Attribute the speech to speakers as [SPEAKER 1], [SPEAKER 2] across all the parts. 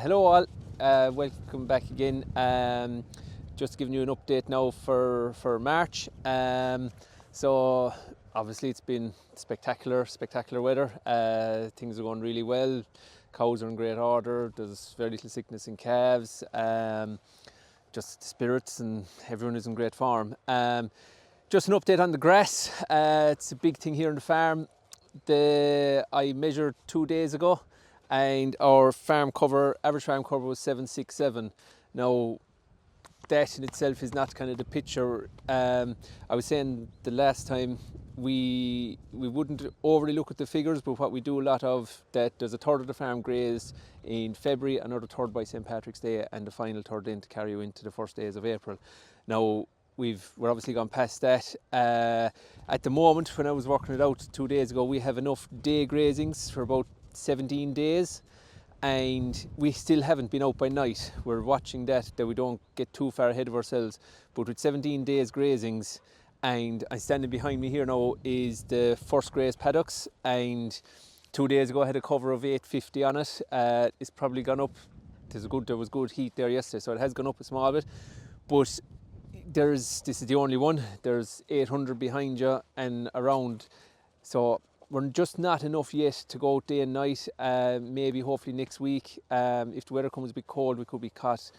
[SPEAKER 1] Hello all, welcome back again. Just giving you an update now for March. So obviously it's been spectacular weather. Things are going really well. Cows are in great order. There's very little sickness in calves. Just spirits, and everyone is in great form. Just an update on the grass. It's a big thing here on the farm. I measured 2 days ago, and our average farm cover was 767. Now, that in itself is not kind of the picture. I was saying the last time we wouldn't overly look at the figures, but what we do a lot of, that there's a third of the farm grazed in February, another third by St. Patrick's Day, and the final third in to carry you into the first days of April. Now, we're obviously gone past that. At the moment, when I was working it out 2 days ago, we have enough day grazings for about 17 days, and we still haven't been out by night. We're watching that we don't get too far ahead of ourselves. But with 17 days grazings, and I'm standing behind me here now is the first graze paddocks, and 2 days ago I had a cover of 850 on it. It's probably gone up. There was good heat there yesterday, so it has gone up a small bit. But this is the only one. There's 800 behind you and around, so we're just not enough yet to go out day and night. Maybe hopefully next week, if the weather comes a bit cold, we could be caught.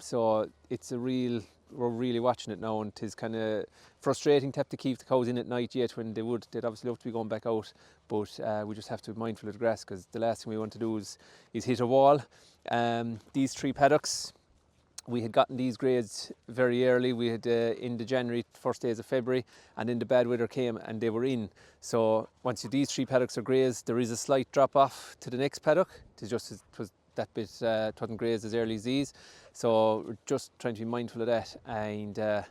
[SPEAKER 1] So we're really watching it now, and it's kind of frustrating to have to keep the cows in at night yet, when they'd obviously love to be going back out. But we just have to be mindful of the grass, because the last thing we want to do is hit a wall. These 3 paddocks, we had gotten these grades very early. We had in the January, first days of February, and then the bad weather came and they were in. So once these 3 paddocks are grazed, there is a slight drop off to the next paddock. It wasn't grazed as early as these. So we're just trying to be mindful of that, and it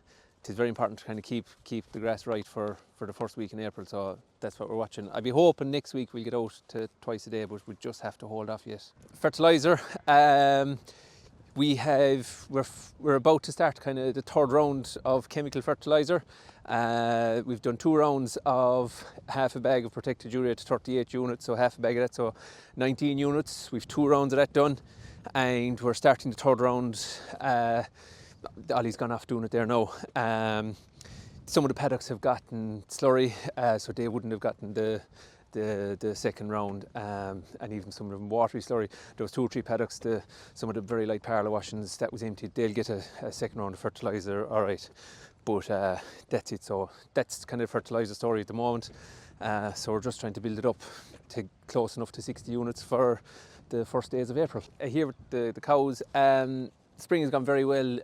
[SPEAKER 1] is very important to kind of keep the grass right for the first week in April. So that's what we're watching. I'd be hoping next week we'll get out to twice a day, but we just have to hold off yet. Fertiliser. We're about to start kind of the 3rd round of chemical fertiliser. We've done 2 rounds of half a bag of protected urea to 38 units, so half a bag of that, so 19 units. We've 2 rounds of that done, and we're starting the 3rd round. Ollie's gone off doing it there now. Some of the paddocks have gotten slurry, so they wouldn't have gotten the 2nd round, and even some of them watery slurry. There was 2 or 3 paddocks, some of the very light parlour washings, that was emptied. They'll get a 2nd round of fertiliser, all right. But that's it. So that's kind of the fertiliser story at the moment. So we're just trying to build it up to close enough to 60 units for the first days of April. Here with the cows, spring has gone very well.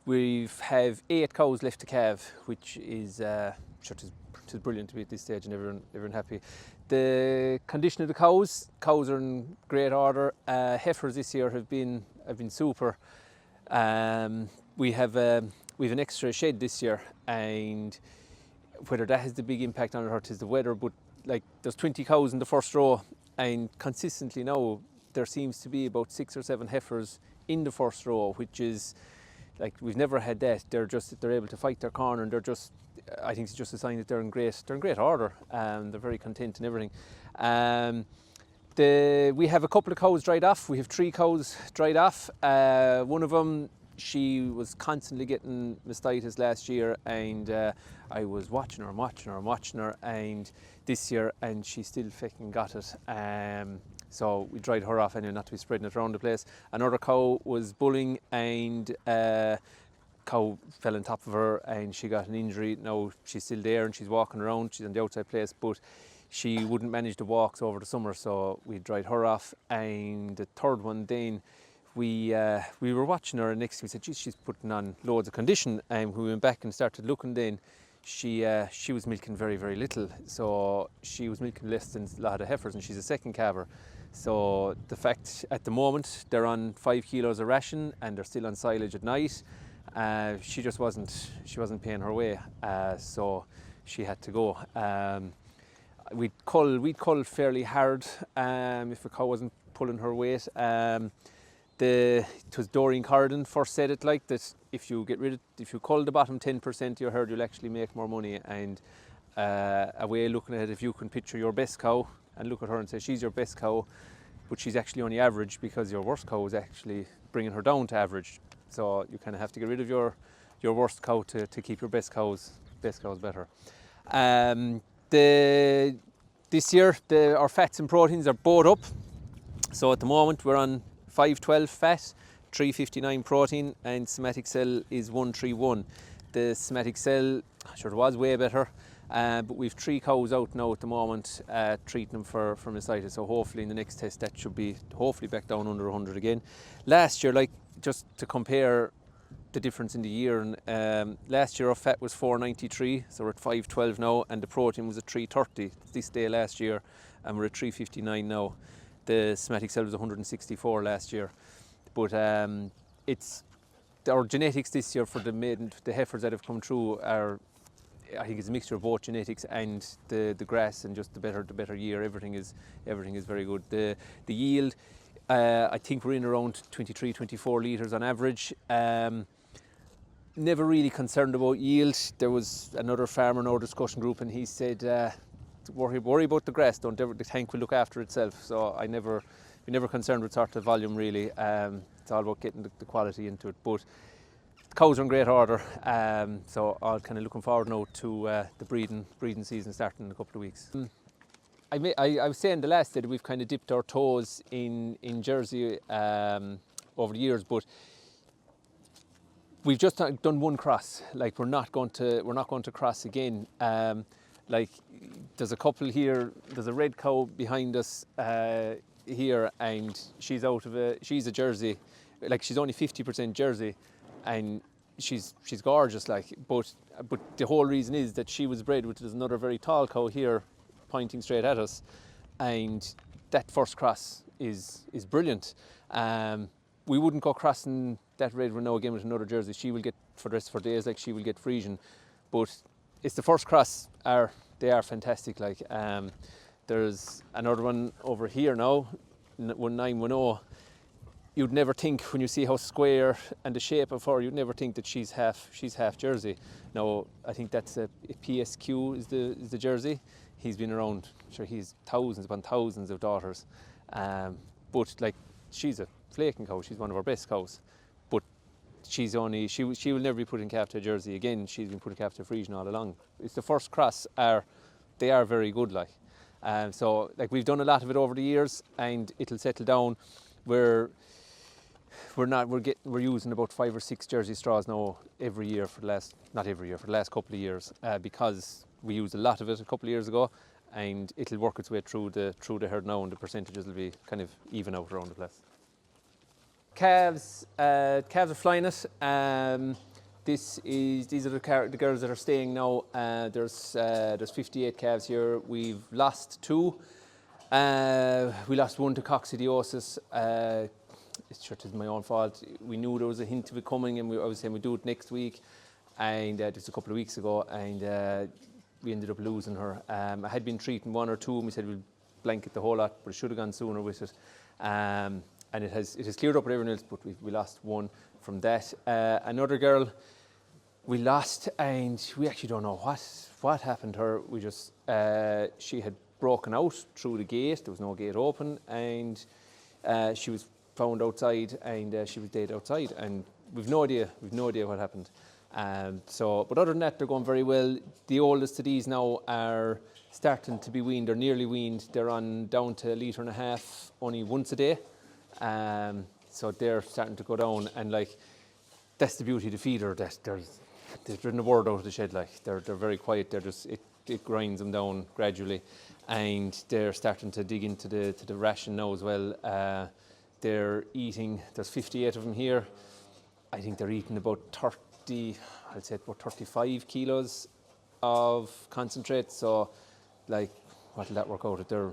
[SPEAKER 1] We have 8 cows left to calve, which is it is brilliant to be at this stage, and everyone happy. The condition of the cows are in great order. Heifers this year have been super. We have an extra shed this year, and whether that has the big impact on it or it is the weather, but like there's 20 cows in the first row, and consistently now there seems to be about 6 or 7 heifers in the first row, which is like, we've never had that. They're able to fight their corner, and I think it's just a sign that they're in great order. They're very content and everything. We have a couple of cows dried off. We have 3 cows dried off. One of them, she was constantly getting mastitis last year, and I was watching her, and this year, and she still fucking got it. So we dried her off anyway, not to be spreading it around the place. Another cow was bulling, and cow fell on top of her and she got an injury. Now she's still there and she's walking around. She's on the outside place, but she wouldn't manage the walks over the summer, so we dried her off. And the 3rd one, then we were watching her, and next we said, geez, she's putting on loads of condition. And we went back and started looking, then she was milking very, very little. So she was milking less than a lot of heifers, and she's a 2nd calver. So the fact at the moment they're on 5 kilos of ration, and they're still on silage at night. She wasn't paying her way, so she had to go. We'd cull fairly hard if a cow wasn't pulling her weight. It was Doreen Corridan first said it, like that if you cull the bottom 10% of your herd, you'll actually make more money. And a way of looking at it, if you can picture your best cow and look at her and say she's your best cow, but she's actually only average because your worst cow is actually bringing her down to average. So you kind of have to get rid of your worst cow to keep your best cows better. This year our fats and proteins are both up. So at the moment we're on 512 fat, 359 protein, and somatic cell is 131. The somatic cell, sure, it was way better, but we've 3 cows out now at the moment treating them for mastitis. So hopefully in the next test that should be hopefully back down under 100 again. Last year, like just to compare the difference in the year, and last year our fat was 493, so we're at 512 now, and the protein was at 330 this day last year, and we're at 359 now. The somatic cell was 164 last year, but it's our genetics this year for the heifers that have come through are, I think it's a mixture of both genetics and the grass, and just the better year. Everything is very good. The yield, I think we're in around 23-24 litres on average. Never really concerned about yield. There was another farmer in our discussion group, and he said, worry about the grass, the tank will look after itself. So we never concerned with sort of volume really. It's all about getting the quality into it. But the cows are in great order, so I'm kind of looking forward now to the breeding season starting in a couple of weeks. I was saying the last day that we've kind of dipped our toes in Jersey over the years, but we've just done one cross. Like we're not going to cross again. Like there's a couple here. There's a red cow behind us here, and she's a Jersey. Like she's only 50% Jersey, and she's gorgeous. Like, but the whole reason is that she was bred with another very tall cow here, pointing straight at us, and that first cross is brilliant. We wouldn't go crossing that red one now again with another Jersey. She will get, for the rest of her days, like she will get Frisian, but it's the first cross they are fantastic. Like there's another one over here now, 1910. You'd never think, when you see how square and the shape of her, you'd never think that she's half Jersey. Now I think that's a PSQ is the Jersey. He's been around. Sure, he's thousands upon thousands of daughters, but like she's a flaking cow. She's one of our best cows, but she will never be put in calf to a Jersey again. She's been put in calf to a Frisian all along. It's the first cross. They are very good. Like, so like we've done a lot of it over the years, and it'll settle down. We're using about 5 or 6 Jersey straws now every year for the last couple of years, because we used a lot of it a couple of years ago, and it'll work its way through the herd now, and the percentages will be kind of even out around the place. Calves are flying it. These are the girls that are staying now. There's 58 calves here. We've lost 2. We lost one to coccidiosis. It's sure it's my own fault. We knew there was a hint of it coming, and I was saying we'd do it next week, and just a couple of weeks ago, and we ended up losing her. I had been treating 1 or 2, and we said we'd blanket the whole lot, but it should have gone sooner with it. And it has cleared up with everyone else, but we lost 1 from that. Another girl we lost, and we actually don't know what happened to her. We just she had broken out through the gate. There was no gate open, and she was found outside, and she was dead outside, and we've no idea what happened. But other than that, they're going very well. The oldest of these now are starting to be weaned. They're nearly weaned. They're on down to 1.5 litres only once a day. So they're starting to go down, and like that's the beauty of the feeder. That there's no word out of the shed. Like they're very quiet. They're just it grinds them down gradually, and they're starting to dig into the ration now as well. They're eating. There's 58 of them here. I think they're eating about 35 kilos of concentrate. So, like, what will that work out at? They're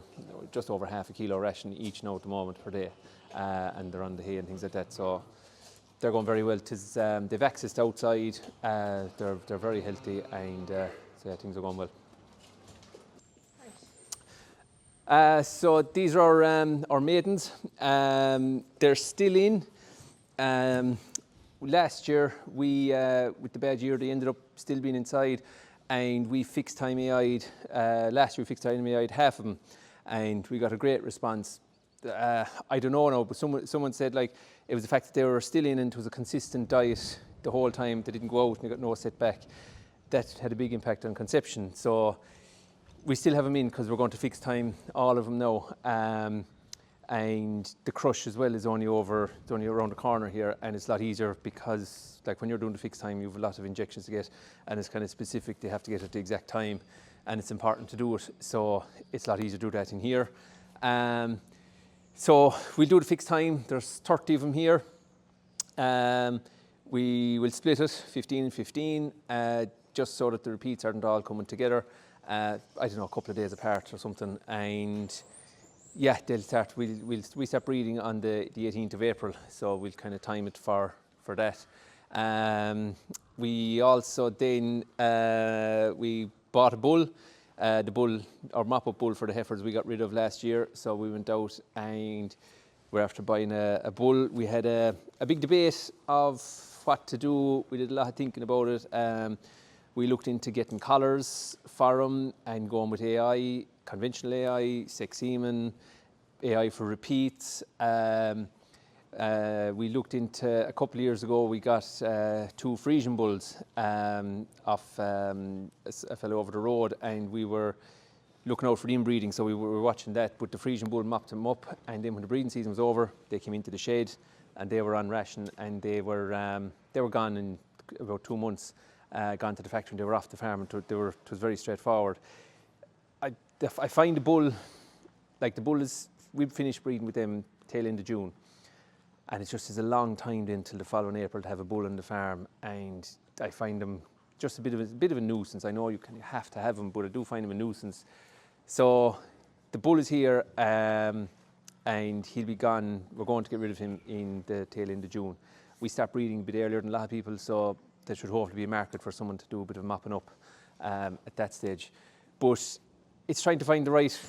[SPEAKER 1] just over half a kilo ration each now at the moment per day, and they're on the hay and things like that. So, they're going very well. They've accessed outside. They're very healthy, and so yeah, things are going well. So these are our maidens. They're still in. Last year, with the bad year, they ended up still being inside, and we fixed time AI'd. Last year we fixed time AI'd half of them, and we got a great response. I don't know now, but someone said like it was the fact that they were still in and it was a consistent diet the whole time. They didn't go out and they got no setback. That had a big impact on conception. So we still have them in because we're going to fix time, all of them now. And the crush as well is only around the corner here, and it's a lot easier because like when you're doing the fixed time, you have a lot of injections to get, and it's kind of specific. They have to get at the exact time, and it's important to do it. So it's a lot easier to do that in here. So we'll do the fixed time. There's 30 of them here. We will split it 15 and 15, just so that the repeats aren't all coming together. I don't know, a couple of days apart or something, and yeah, they'll start. We start breeding on the 18th of April, so we'll kind of time it for that. We also then we bought a bull. The bull, our mop-up bull for the heifers, we got rid of last year, so we went out and we're after buying a bull. We had a big debate of what to do. We did a lot of thinking about it. We looked into getting collars for them and going with AI, conventional AI, sex semen, AI for repeats. We looked into, a couple of years ago, we got 2 Frisian bulls off a fellow over the road, and we were looking out for the inbreeding, so we were watching that, but the Frisian bull mopped them up, and then when the breeding season was over, they came into the shed and they were on ration, and they were gone in about 2 months. Gone to the factory and they were off the farm, and it was very straightforward. I find the bull is, we finished breeding with them tail end of June, and it's just a long time then till the following April to have a bull on the farm, and I find them just a bit of a nuisance. I know you have to have them, but I do find them a nuisance. So the bull is here, and he'll be gone. We're going to get rid of him in the tail end of June. We start breeding a bit earlier than a lot of people, so there should hopefully be a market for someone to do a bit of mopping up at that stage. But it's trying to find the right,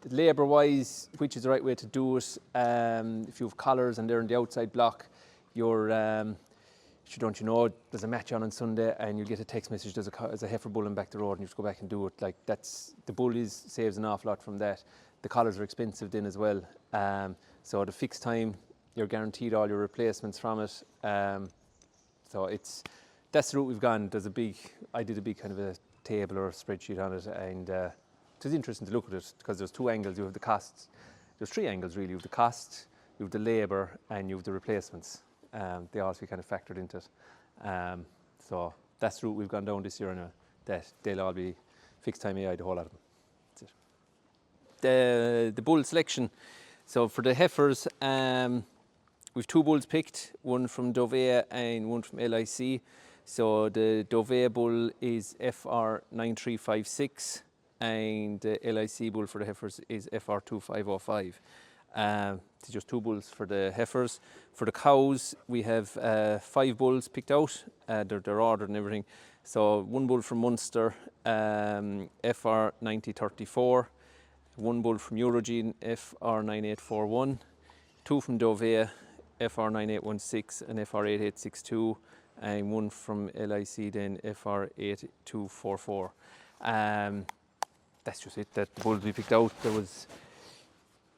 [SPEAKER 1] labour-wise, which is the right way to do it. If you have collars and they're in the outside block, you're, don't you know, there's a match on Sunday and you get a text message, there's a heifer bulling back the road, and you have to go back and do it. Like the bull saves an awful lot from that. The collars are expensive then as well. So the fixed time, you're guaranteed all your replacements from it. So that's the route we've gone. I did a big kind of a table or a spreadsheet on it, and it was interesting to look at it because there's 2 angles. You have the costs. There's 3 angles really. You have the cost, you have the labour, and you have the replacements. They all have to be kind of factored into it. So that's the route we've gone down this year, and that they'll all be fixed time AI, the whole lot of them. That's it. The bull selection. So for the heifers, we've 2 bulls picked, one from Dovea and one from LIC. So the Dovea bull is FR9356 and the LIC bull for the heifers is FR2505. It's just 2 bulls for the heifers. For the cows, we have 5 bulls picked out. They're ordered and everything. So 1 bull from Munster, FR9034. 1 bull from Eurogene, FR9841. 2 from Dovea, FR9816 and FR8862, and 1 from LIC then FR8244. That's just it, that the bulls we picked out. I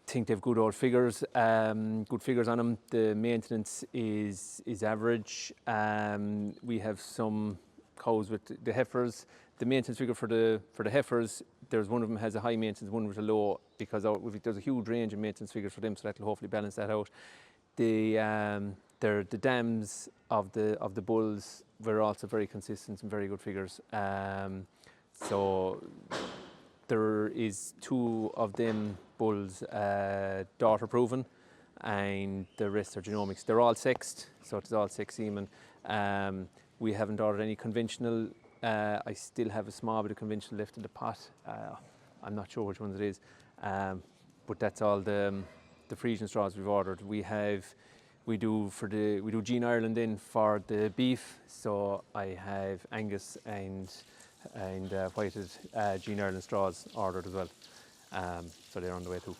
[SPEAKER 1] think they've good old figures, good figures on them. The maintenance is average. We have some cows with the heifers. The maintenance figure for the heifers, there's one of them has a high maintenance, one with a low, because there's a huge range of maintenance figures for them, so that'll hopefully balance that out. The dams of the bulls were also very consistent and very good figures. So there is 2 of them bulls daughter proven, and the rest are genomics. They're all sexed, so it's all sex semen. We haven't ordered any conventional. I still have a small bit of conventional left in the pot. I'm not sure which ones it is, but that's all the Frisian straws we've ordered. We do Gene Ireland then for the beef. So I have Angus and whited Gene Ireland straws ordered as well. So they're on the way too.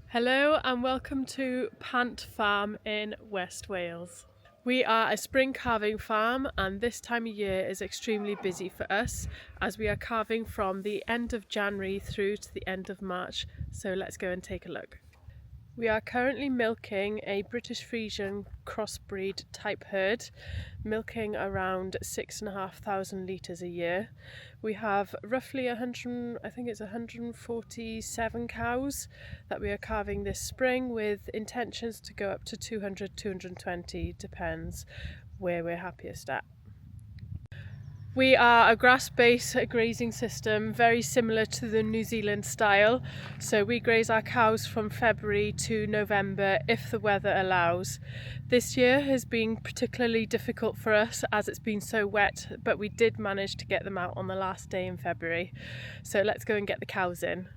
[SPEAKER 2] Hello and welcome to Pant Farm in West Wales. We are a spring calving farm, and this time of year is extremely busy for us as we are calving from the end of January through to the end of March. So let's go and take a look. We are currently milking a British Friesian crossbreed type herd, milking around 6,500 litres a year. We have roughly 147 cows that we are calving this spring, with intentions to go up to 200, 220, depends where we're happiest at. We are a grass-based grazing system, very similar to the New Zealand style. So we graze our cows from February to November if the weather allows. This year has been particularly difficult for us as it's been so wet, but we did manage to get them out on the last day in February. So let's go and get the cows in.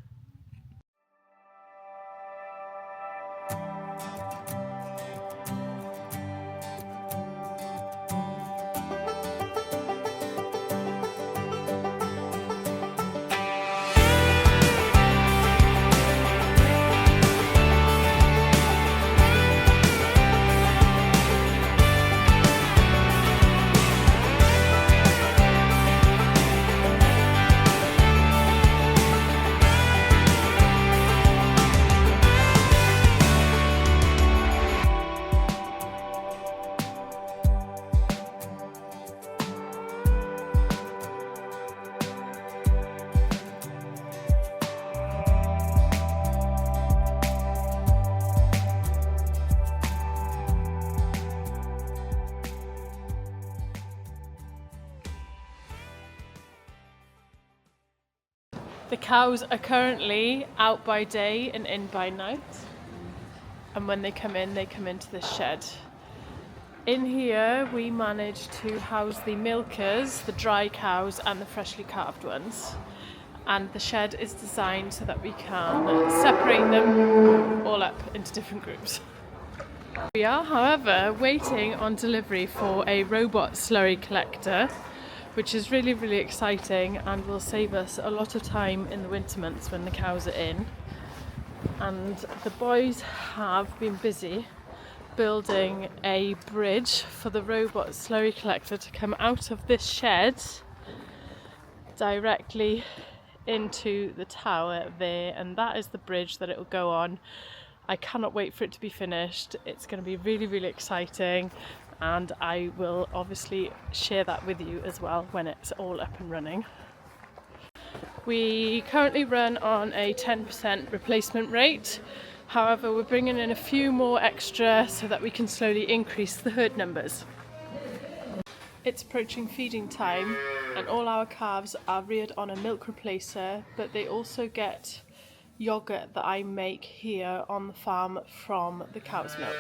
[SPEAKER 2] The cows are currently out by day and in by night, and when they come into this shed. In here we manage to house the milkers, the dry cows and the freshly calved ones, and the shed is designed so that we can separate them all up into different groups. We are, however, waiting on delivery for a robot slurry collector, which is really, really exciting and will save us a lot of time in the winter months when the cows are in. And the boys have been busy building a bridge for the robot slurry collector to come out of this shed directly into the tower there, and that is the bridge that it will go on. I cannot wait for it to be finished. It's going to be really, really exciting, and I will obviously share that with you as well when it's all up and running. We currently run on a 10% replacement rate. However, we're bringing in a few more extra so that we can slowly increase the herd numbers. It's approaching feeding time, and all our calves are reared on a milk replacer, but they also get yogurt that I make here on the farm from the cow's milk.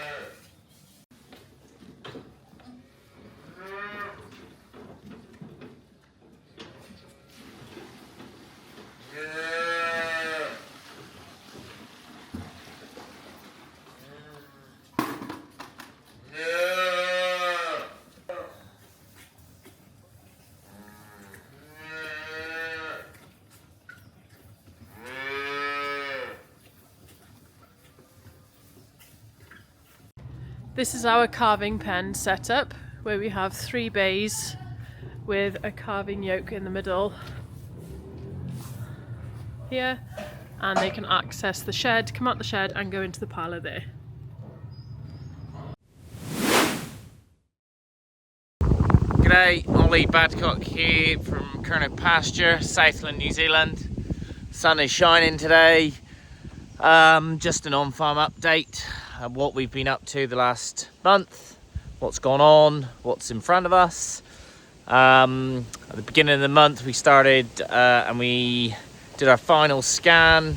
[SPEAKER 2] This is our calving pen setup, where we have 3 bays with a calving yoke in the middle here, and they can access the shed, come out the shed and go into the parlour there.
[SPEAKER 3] G'day, Ollie Badcock here from Kernow Pasture, Southland, New Zealand. Sun is shining today. Just an on-farm update of what we've been up to the last month, what's gone on, what's in front of us. At the beginning of the month we started and we did our final scan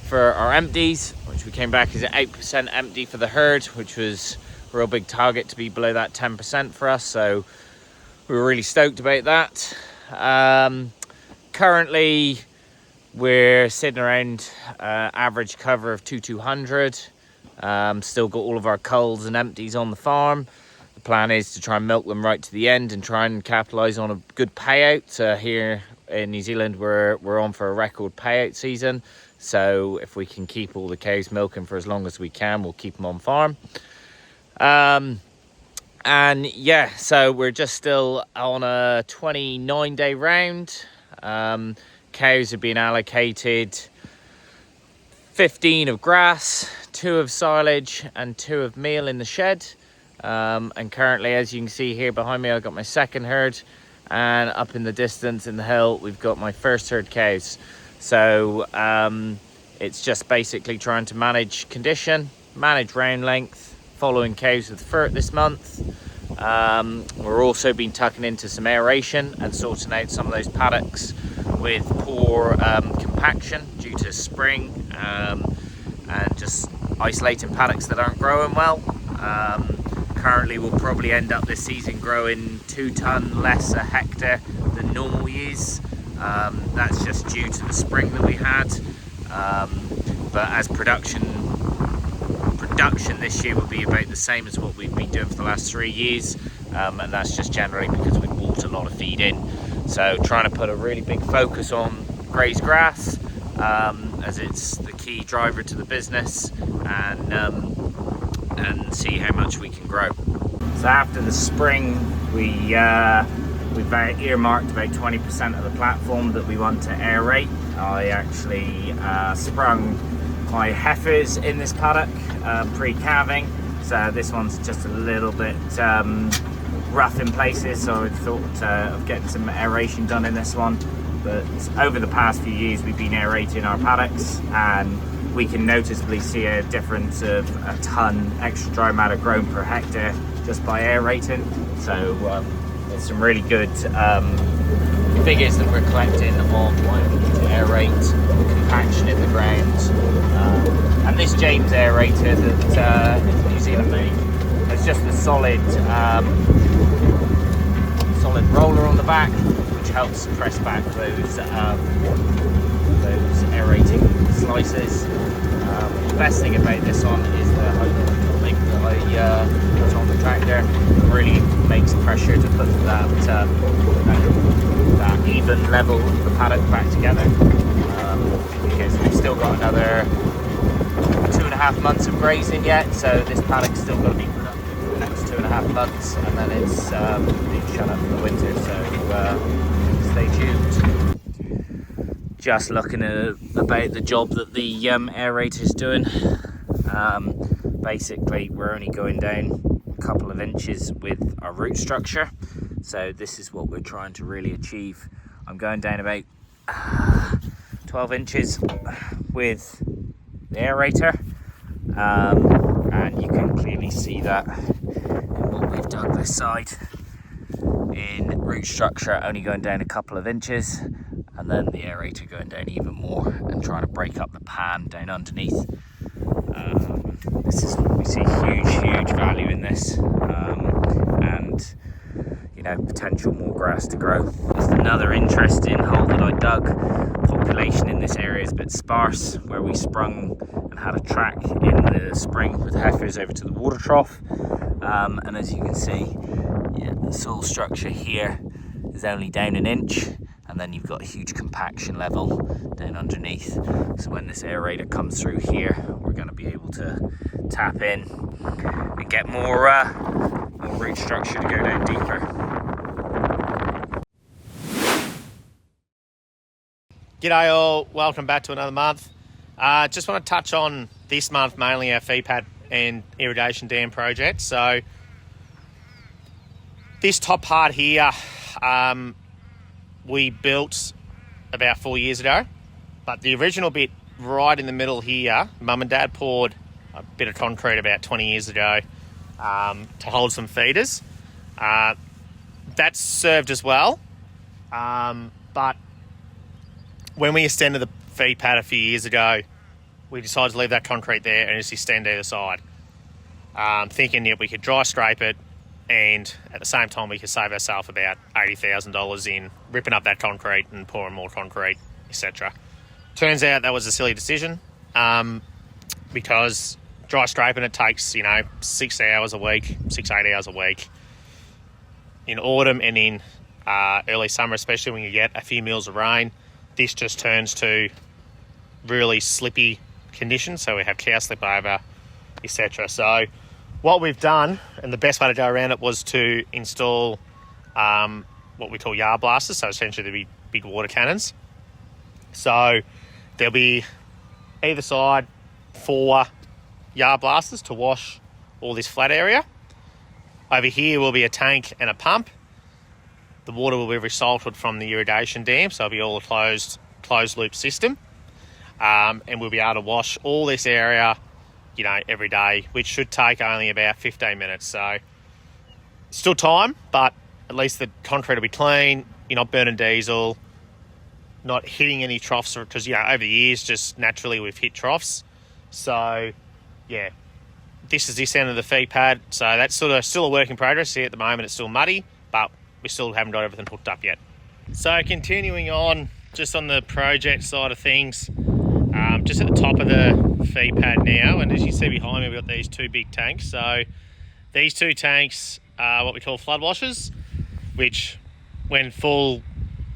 [SPEAKER 3] for our empties, which we came back as an 8% empty for the herd, which was a real big target to be below that 10% for us, so we were really stoked about that. Currently we're sitting around average cover of 200. Still got all of our culls and empties on the farm. The plan is to try and milk them right to the end and try and capitalise on a good payout. Here in New Zealand we're on for a record payout season, so if we can keep all the cows milking for as long as we can, we'll keep them on farm. And yeah, so we're just still on a 29-day round. Cows are being allocated 15 of grass, 2 of silage and 2 of meal in the shed. And currently, as you can see here behind me, I've got my second herd, and up in the distance in the hill we've got my first herd cows. So it's just basically trying to manage condition, manage round length, following cows with fur this month. We're also been tucking into some aeration and sorting out some of those paddocks with poor compaction due to spring, and just isolating paddocks that aren't growing well. Currently we'll probably end up this season growing 2 tonne less a hectare than normal years. That's just due to the spring that we had, but as production this year will be about the same as what we've been doing for the last 3 years, and that's just generally because we've bought a lot of feed in. So trying to put a really big focus on grazed grass, as it's the key driver to the business, and see how much we can grow. So after the spring, we've earmarked about 20% of the platform that we want to aerate. I actually sprung my heifers in this paddock pre-calving, so this one's just a little bit rough in places, so I thought of getting some aeration done in this one. But over the past few years we've been aerating our paddocks, and we can noticeably see a difference of a tonne extra dry matter grown per hectare just by aerating. So there's some really good figures that we're collecting on why we need to aerate, compaction in the ground. And this James aerator that New Zealand made has just a solid roller on the back, which helps press back those aerating slices. The best thing about this one is the hydraulic link that I put on the tractor. Really makes pressure to put that even level of the paddock back together, because we've still got another 2.5 months of grazing yet, so this paddock's still going to be productive for the next 2.5 months, and then it's being shut up for the winter, so stay tuned. Just looking at about the job that the aerator's doing. Basically we're only going down a couple of inches with our root structure, so this is what we're trying to really achieve. I'm going down about 12 inches with the aerator, and you can clearly see that in what we've dug this side in root structure, only going down a couple of inches, and then the aerator going down even more and trying to break up the pan down underneath. We see huge value in this, and potential more grass to grow. Just another interesting hole that I dug. Population in this area is a bit sparse, where we sprung and had a track in the spring with heifers over to the water trough, and as you can see, the soil structure here is only down an inch, and then you've got a huge compaction level down underneath. So when this aerator comes through here, we're going to be able to tap in and get more root structure to go down deeper.
[SPEAKER 4] G'day all, welcome back to another month. Just want to touch on this month mainly our feed pad and irrigation dam project. So this top part here we built about 4 years ago, but the original bit right in the middle here, Mum and Dad poured a bit of concrete about 20 years ago to hold some feeders. That's served as well, but when we extended the feed pad a few years ago, we decided to leave that concrete there and just extend either side, thinking that we could dry scrape it, and at the same time we could save ourselves about $80,000 in ripping up that concrete and pouring more concrete, etc. Turns out that was a silly decision, because dry scraping it takes 6 hours a week, 8 hours a week. In autumn and in early summer, especially when you get a few mils of rain, this just turns to really slippy conditions, so we have cow slip over, etc. So what we've done, and the best way to go around it, was to install what we call yard blasters, so essentially there'll be big water cannons. So there'll be either side 4 yard blasters to wash all this flat area. Over here will be a tank and a pump. The water will be recycled from the irrigation dam, so it'll be all a closed loop system. And we'll be able to wash all this area, every day, which should take only about 15 minutes. So still time, but at least the concrete will be clean. You're not burning diesel, not hitting any troughs, because over the years, just naturally we've hit troughs. So yeah, this is this end of the feed pad. So that's sort of still a work in progress. See, at the moment it's still muddy, but we still haven't got everything hooked up yet. So continuing on, just on the project side of things, just at the top of the feed pad now, and as you see behind me, we've got these 2 big tanks. So these 2 tanks are what we call flood washers, which when full,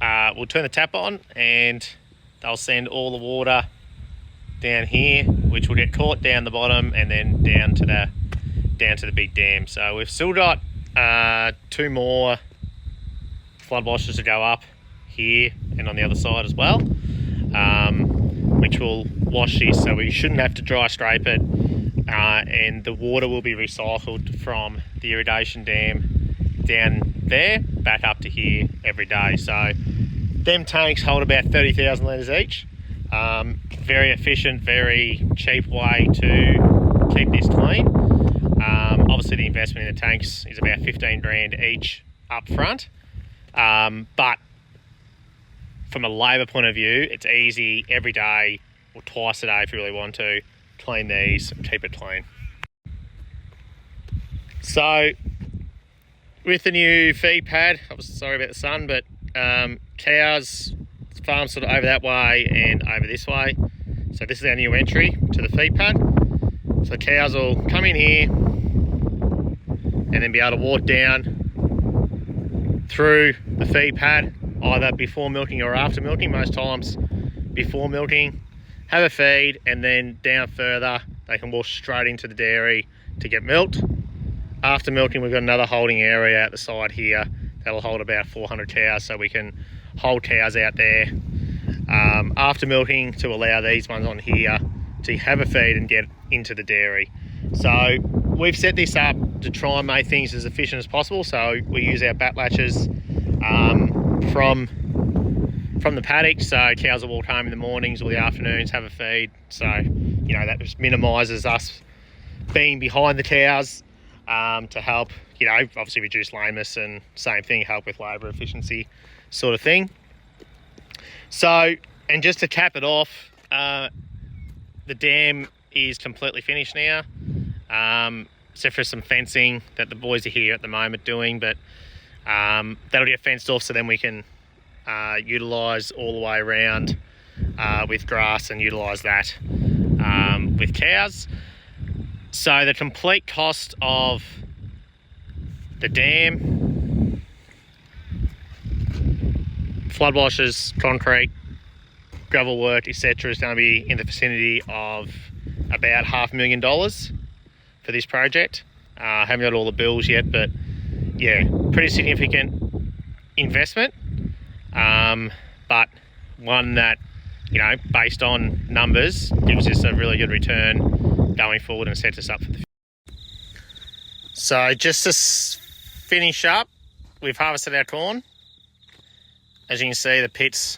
[SPEAKER 4] we'll turn the tap on and they'll send all the water down here, which will get caught down the bottom and then down to the big dam. So we've still got 2 more flood washers to go up here and on the other side as well, which will wash this, so we shouldn't have to dry scrape it, and the water will be recycled from the irrigation dam down there back up to here every day. So them tanks hold about 30,000 litres each. Very efficient, very cheap way to keep this clean. Obviously the investment in the tanks is about 15 grand each up front, but from a labour point of view, it's easy every day or twice a day if you really want to clean these and keep it clean. So with the new feed pad, I was sorry about the sun, but cows, farm sort of over that way and over this way. So this is our new entry to the feed pad. So cows will come in here and then be able to walk down through the feed pad, either before milking or after milking. Most times before milking, have a feed, and then down further they can walk straight into the dairy to get milked. After milking, we've got another holding area at the side here that'll hold about 400 cows, so we can hold cows out there after milking to allow these ones on here to have a feed and get into the dairy. So we've set this up to try and make things as efficient as possible. So we use our bat latches from the paddock, so cows will walk home in the mornings or the afternoons, have a feed. So that just minimises us being behind the cows, to help obviously reduce lameness, and same thing, help with labour efficiency sort of thing. So, and just to cap it off, the dam is completely finished now, except for some fencing that the boys are here at the moment doing, but that'll get fenced off, so then we can utilise all the way around with grass and utilise that with cows. So the complete cost of the dam, flood washers, concrete, gravel work, etc. is going to be in the vicinity of about $500,000 for this project. I haven't got all the bills yet, but yeah, pretty significant investment, but one that, based on numbers, gives us a really good return going forward and sets us up for the future. So just to finish up, we've harvested our corn. As you can see, the pit's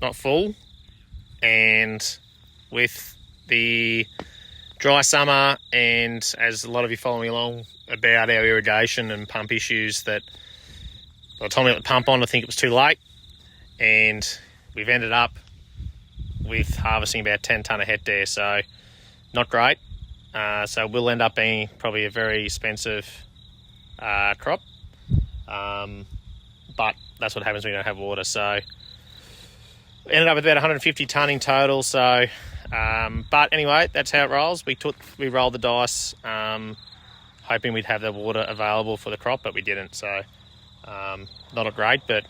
[SPEAKER 4] not full, and with the dry summer, and as a lot of you following along about our irrigation and pump issues, that by the time we got the pump on, I think it was too late, and we've ended up with harvesting about 10 tonne a hectare, so not great. So we'll end up being probably a very expensive crop, but that's what happens when you don't have water. So ended up with about 150 tonne in total. So, but anyway, that's how it rolls. We rolled the dice, hoping we'd have the water available for the crop, but we didn't. So not a great, but